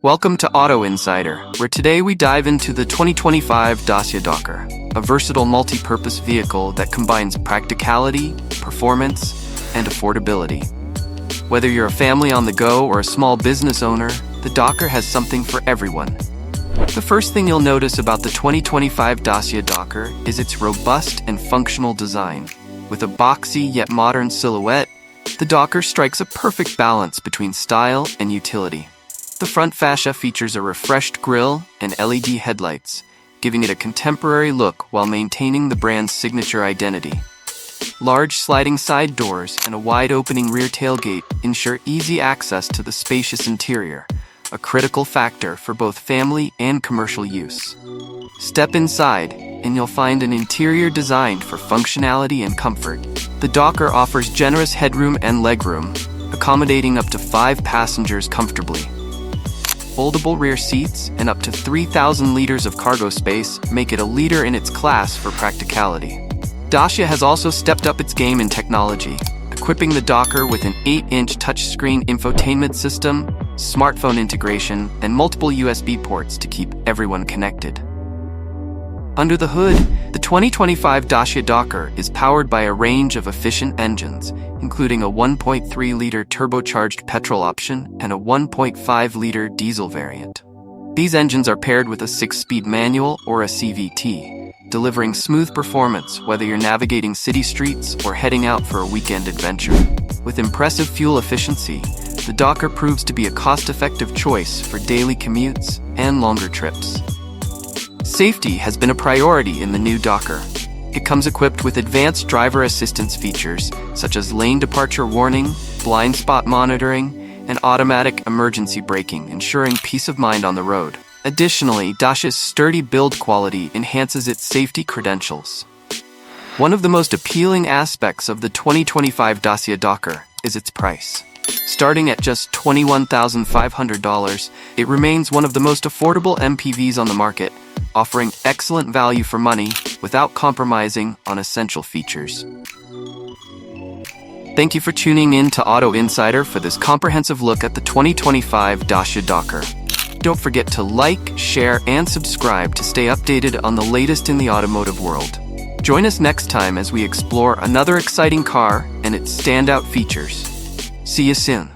Welcome to Auto Insider, where today we dive into the 2025 Dacia Dokker, a versatile multi-purpose vehicle that combines practicality, performance, and affordability. Whether you're a family on the go or a small business owner, the Dokker has something for everyone. The first thing you'll notice about the 2025 Dacia Dokker is its robust and functional design. With a boxy yet modern silhouette, the Dokker strikes a perfect balance between style and utility. The front fascia features a refreshed grille and LED headlights, giving it a contemporary look while maintaining the brand's signature identity. Large sliding side doors and a wide opening rear tailgate ensure easy access to the spacious interior, a critical factor for both family and commercial use. Step inside, and you'll find an interior designed for functionality and comfort. The Dokker offers generous headroom and legroom, accommodating up to 5 passengers comfortably. Foldable rear seats and up to 3,000 liters of cargo space make it a leader in its class for practicality. Dacia has also stepped up its game in technology, equipping the Dokker with an 8-inch touchscreen infotainment system, smartphone integration, and multiple USB ports to keep everyone connected. Under the hood, the 2025 Dacia Dokker is powered by a range of efficient engines, including a 1.3-liter turbocharged petrol option and a 1.5-liter diesel variant. These engines are paired with a 6-speed manual or a CVT, delivering smooth performance whether you're navigating city streets or heading out for a weekend adventure. With impressive fuel efficiency, the Dokker proves to be a cost-effective choice for daily commutes and longer trips. Safety has been a priority in the new Dokker. It comes equipped with advanced driver assistance features such as lane departure warning, blind spot monitoring, and automatic emergency braking, ensuring peace of mind on the road. Additionally, Dacia's sturdy build quality enhances its safety credentials. One of the most appealing aspects of the 2025 Dacia Dokker is its price. Starting at just $21,500, it remains one of the most affordable MPVs on the market, offering excellent value for money without compromising on essential features. Thank you for tuning in to Auto Insider for this comprehensive look at the 2025 Dacia Dokker. Don't forget to like, share, and subscribe to stay updated on the latest in the automotive world. Join us next time as we explore another exciting car and its standout features. See you soon.